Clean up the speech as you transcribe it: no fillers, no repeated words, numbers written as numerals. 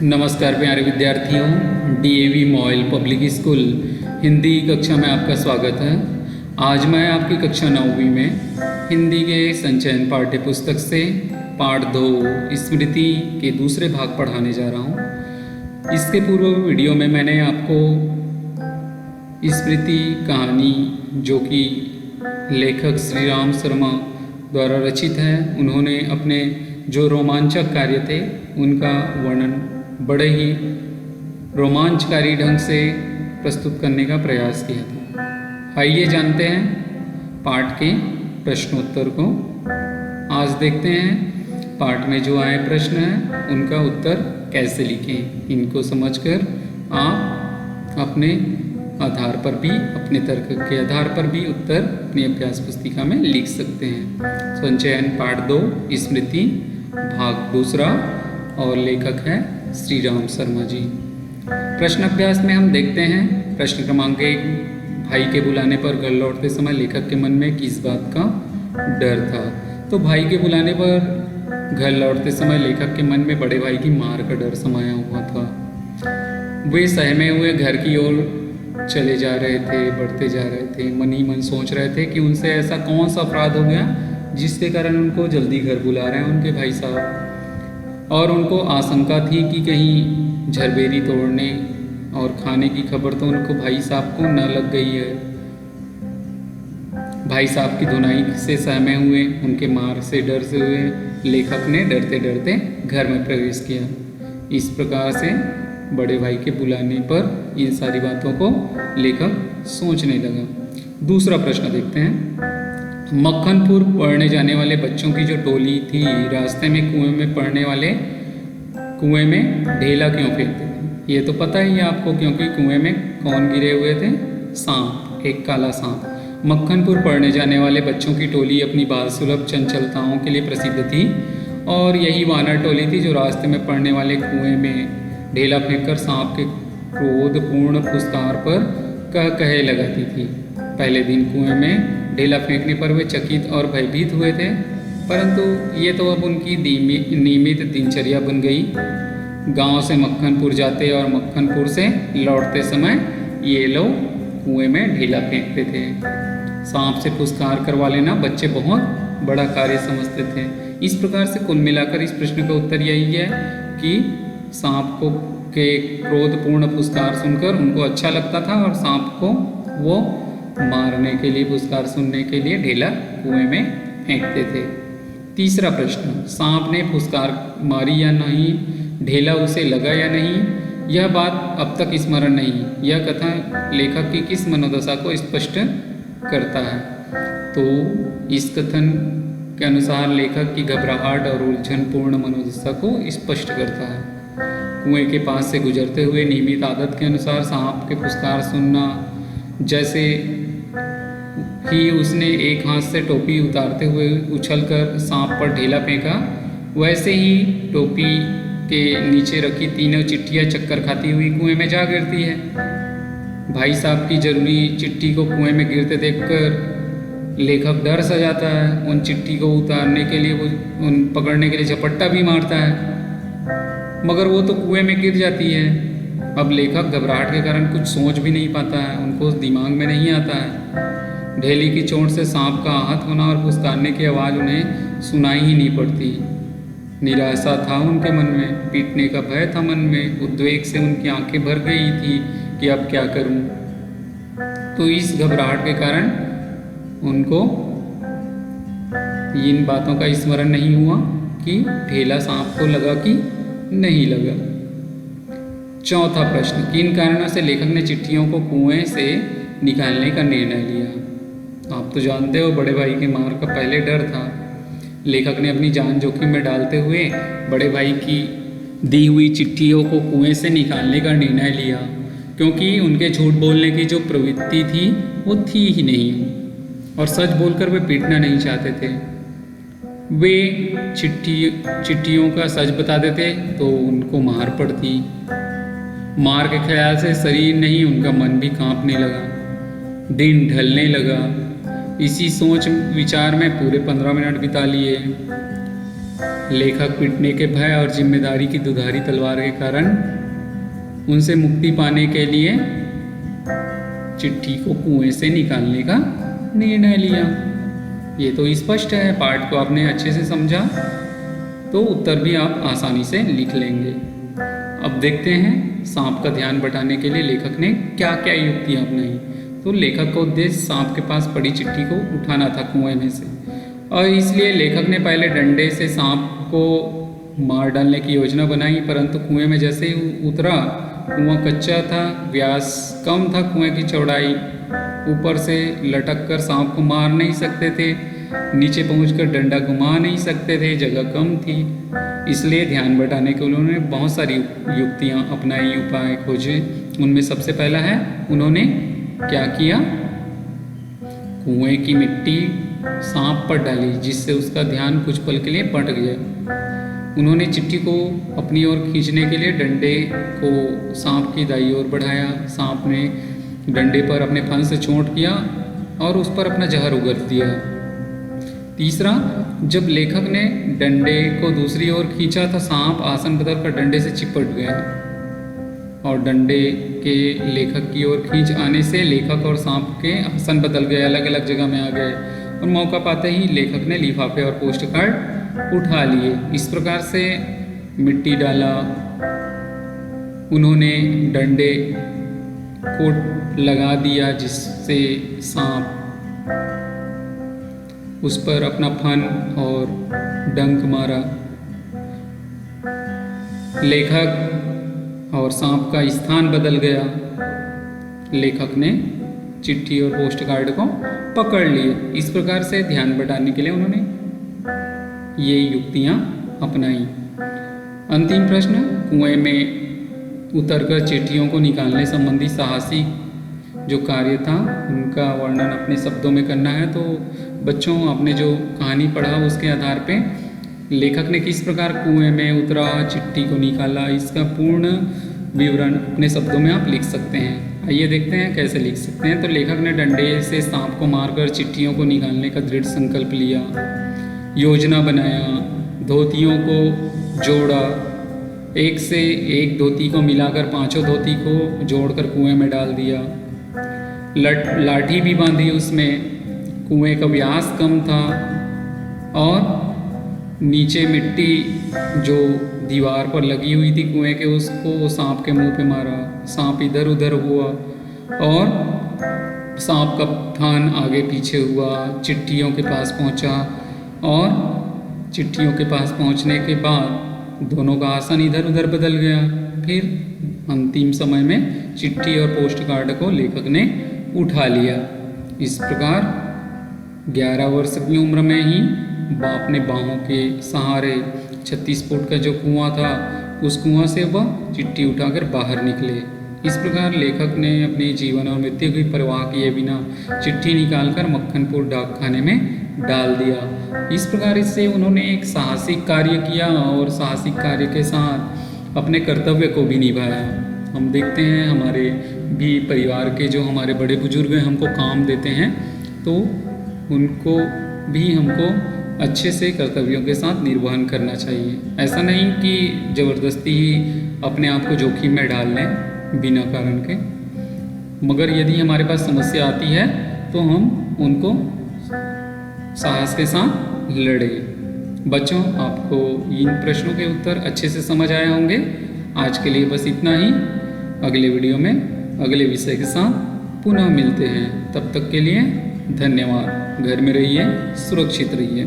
नमस्कार प्यारे विद्यार्थियों, DAV MOIL public school Hindi कक्षा में आपका स्वागत है। आज मैं आपकी कक्षा 9वीं में हिंदी के संचयन पाठ्य पुस्तक से पाठ 2 स्मृति के दूसरे भाग पढ़ाने जा रहा हूँ। इसके पूर्व वीडियो में मैंने आपको स्मृति कहानी, जो कि लेखक श्री राम शर्मा द्वारा रचित है, उन्होंने अपने जो रोमांचक कार्य थे उनका वर्णन बड़े ही रोमांचकारी ढंग से प्रस्तुत करने का प्रयास किया था। आइए जानते हैं पाठ के प्रश्नोत्तर को। आज देखते हैं पाठ में जो आए प्रश्न हैं उनका उत्तर कैसे लिखें। इनको समझकर आप अपने आधार पर भी, अपने तर्क के आधार पर भी उत्तर अपनी अभ्यास पुस्तिका में लिख सकते हैं। संचयन पाठ 2 स्मृति भाग 2 और लेखक है श्री राम शर्मा जी। प्रश्न अभ्यास में हम देखते हैं प्रश्न क्रमांक 1, भाई के बुलाने पर घर लौटते समय लेखक के मन में किस बात का डर था। तो भाई के बुलाने पर घर लौटते समय लेखक के मन में बड़े भाई की मार का डर समाया हुआ था। वे सहमे हुए घर की ओर चले जा रहे थे, बढ़ते जा रहे थे। मन ही मन सोच रहे थे कि उनसे ऐसा कौन सा अपराध हो गया जिसके कारण उनको जल्दी घर बुला रहे हैं उनके भाई साहब। और उनको आशंका थी कि कहीं झरबेरी तोड़ने और खाने की खबर तो उनको भाई साहब को न लग गई है। भाई साहब की धुनाई से सहमे हुए, उनके मार से डर से हुए लेखक ने डरते डरते घर में प्रवेश किया। इस प्रकार से बड़े भाई के बुलाने पर इन सारी बातों को लेखक सोचने लगा। दूसरा प्रश्न देखते हैं। मक्खनपुर पढ़ने जाने वाले बच्चों की जो टोली थी, रास्ते में कुएं में ढेला क्यों फेंकते थे। ये तो पता ही है आपको, क्योंकि कुएं में कौन गिरे हुए थे? सांप, एक काला सांप। मक्खनपुर पढ़ने जाने वाले बच्चों की टोली अपनी बाल सुलभ चंचलताओं के लिए प्रसिद्ध थी, और यही वानर टोली थी जो रास्ते में पड़ने वाले कुएं में ढेला फेंककर सांप के क्रोधपूर्ण फुसकार पर कहे लगाती थी। पहले दिन कुएं में ढेला फेंकने पर वे चकित और भयभीत हुए थे, परंतु ये तो अब उनकी नियमित दिनचर्या बन गई। गांव से मक्खनपुर जाते और मक्खनपुर से लौटते समय ये लोग कुएं में ढेला फेंकते थे। सांप से फुसकार करवा लेना बच्चे बहुत बड़ा कार्य समझते थे। इस प्रकार से कुल मिलाकर इस प्रश्न का उत्तर यही है कि सांप को के क्रोधपूर्ण फुसकार सुनकर उनको अच्छा लगता था, और सांप को वो मारने के लिए, फुसकार सुनने के लिए ढेला कुएं में फेंकते थे। तीसरा प्रश्न, सांप ने फुसकार मारी या नहीं, ढेला उसे लगा या नहीं, यह बात अब तक स्मरण नहीं। यह कथा लेखक की किस मनोदशा को स्पष्ट करता है। तो इस कथन के अनुसार लेखक की घबराहट और उलझनपूर्ण मनोदशा को स्पष्ट करता है। कुएं के पास से गुजरते हुए नियमित आदत के अनुसार सांप के फुसकार सुनना, जैसे ही उसने एक हाथ से टोपी उतारते हुए उछलकर सांप पर ढेला फेंका, वैसे ही टोपी के नीचे रखी तीनों चिट्ठियां चक्कर खाती हुई कुएं में जा गिरती है। भाई साहब की जरूरी चिट्ठी को कुएं में गिरते देखकर लेखक डर सा जाता है। उन चिट्ठी को उतारने के लिए उन पकड़ने के लिए झपट्टा भी मारता है, मगर वो तो कुएं में गिर जाती है। अब लेखक घबराहट के कारण कुछ सोच भी नहीं पाता है, उनको दिमाग में नहीं आता है। ढेली की चोट से सांप का आहत होना और फुसकारने की आवाज़ उन्हें सुनाई ही नहीं पड़ती। निराशा था उनके मन में, पीटने का भय था मन में, उद्वेग से उनकी आंखें भर गई थी कि अब क्या करूं। तो इस घबराहट के कारण उनको इन बातों का स्मरण नहीं हुआ कि ढेला सांप को लगा कि नहीं लगा। चौथा प्रश्न, किन कारणों से लेखक ने चिट्ठियों को कुएं से निकालने का निर्णय लिया। आप तो जानते हो बड़े भाई के मार का पहले डर था। लेखक ने अपनी जान जोखिम में डालते हुए बड़े भाई की दी हुई चिट्ठियों को कुएं से निकालने का निर्णय लिया, क्योंकि उनके झूठ बोलने की जो प्रवृत्ति थी वो थी ही नहीं, और सच बोलकर वे पीटना नहीं चाहते थे। वे चिट्ठियों का सच बता देते तो उनको मार पड़ती। मार के ख्याल से शरीर नहीं, उनका मन भी कांपने लगा, दिन ढलने लगा। इसी सोच विचार में पूरे 15 मिनट बिता लिए। लेखक पिटने के भय और जिम्मेदारी की दुधारी तलवार के कारण उनसे मुक्ति पाने के लिए चिट्ठी को कुएं से निकालने का निर्णय लिया। ये तो स्पष्ट है, पाठ को आपने अच्छे से समझा तो उत्तर भी आप आसानी से लिख लेंगे। अब देखते हैं सांप का ध्यान बटाने के लिए लेखक ने क्या क्या युक्तियां अपनाई। तो लेखक का उद्देश्य सांप के पास पड़ी चिट्ठी को उठाना था कुएं में से, और इसलिए लेखक ने पहले डंडे से सांप को मार डालने की योजना बनाई। परंतु कुएं में जैसे ही उतरा, कुआं कच्चा था, व्यास कम था कुएं की चौड़ाई, ऊपर से लटक कर सांप को मार नहीं सकते थे, नीचे पहुंचकर डंडा घुमा नहीं सकते थे, जगह कम थी। इसलिए ध्यान बटाने के उन्होंने बहुत सारी युक्तियां अपनाई, उपाय खोजे। उनमें सबसे पहला है, उन्होंने क्या किया, कुएं की मिट्टी सांप पर डाली जिससे उसका ध्यान कुछ पल के लिए भटक गया। उन्होंने चिट्ठी को अपनी ओर खींचने के लिए डंडे को सांप की दाईं ओर बढ़ाया। सांप ने डंडे पर अपने फन से चोट किया और उस पर अपना जहर उगल दिया। तीसरा, जब लेखक ने डंडे को दूसरी ओर खींचा तो सांप आसन बदलकर डंडे से चिपट गया और डंडे के लेखक की ओर खींच आने से लेखक और सांप के आसन बदल गए, अलग अलग जगह में आ गए और मौका पाते ही लेखक ने लिफाफे और पोस्ट कार्ड उठा लिए। इस प्रकार से मिट्टी डाला, उन्होंने डंडे को लगा दिया जिससे सांप उस पर अपना फन और डंक मारा। लेखक और सांप का स्थान बदल गया। लेखक ने चिट्ठी और पोस्ट कार्ड को पकड़ लिए। इस प्रकार से ध्यान बटाने के लिए उन्होंने ये युक्तियां अपनाई। अंतिम प्रश्न, कुएं में उतरकर चिट्ठियों को निकालने संबंधी साहसी जो कार्य था उनका वर्णन अपने शब्दों में करना है। तो बच्चों, आपने जो कहानी पढ़ा उसके आधार पे लेखक ने किस प्रकार कुएं में उतरा, चिट्ठी को निकाला, इसका पूर्ण विवरण अपने शब्दों में आप लिख सकते हैं। आइए देखते हैं कैसे लिख सकते हैं। तो लेखक ने डंडे से सांप को मारकर चिट्ठियों को निकालने का दृढ़ संकल्प लिया, योजना बनाया, धोतियों को जोड़ा, एक से एक धोती को मिलाकर पांचों धोती को जोड़कर कुएं में डाल दिया, लाठी भी बांधी उसमें। कुएं का व्यास कम था और नीचे मिट्टी जो दीवार पर लगी हुई थी कुएं के, उसको सांप के मुंह पे मारा। सांप इधर उधर हुआ और सांप का फन आगे पीछे हुआ, चिट्ठियों के पास पहुंचा और चिट्ठियों के पास पहुंचने के बाद दोनों का आसन इधर उधर बदल गया। फिर अंतिम समय में चिट्ठी और पोस्ट कार्ड को लेखक ने उठा लिया। इस प्रकार 11 वर्ष की उम्र में ही अपने बाहों के सहारे 36 फुट का जो कुआं था उस कुआं से वह चिट्ठी उठाकर बाहर निकले। इस प्रकार लेखक ने अपने जीवन और मृत्यु की परवाह किए बिना चिट्ठी निकालकर मक्खनपुर डाकखाने में डाल दिया। इस प्रकार इससे उन्होंने एक साहसिक कार्य किया और साहसिक कार्य के साथ अपने कर्तव्य को भी निभाया। हम देखते हैं हमारे भी परिवार के जो हमारे बड़े बुजुर्ग हैं हमको काम देते हैं तो उनको भी हमको अच्छे से कर्तव्यों के साथ निर्वहन करना चाहिए। ऐसा नहीं कि ज़बरदस्ती ही अपने आप को जोखिम में डाल लें बिना कारण के, मगर यदि हमारे पास समस्या आती है तो हम उनको साहस के साथ लड़ें। बच्चों, आपको इन प्रश्नों के उत्तर अच्छे से समझ आए होंगे। आज के लिए बस इतना ही। अगले वीडियो में अगले विषय के साथ पुनः मिलते हैं। तब तक के लिए धन्यवाद। घर में रहिए, सुरक्षित रहिए।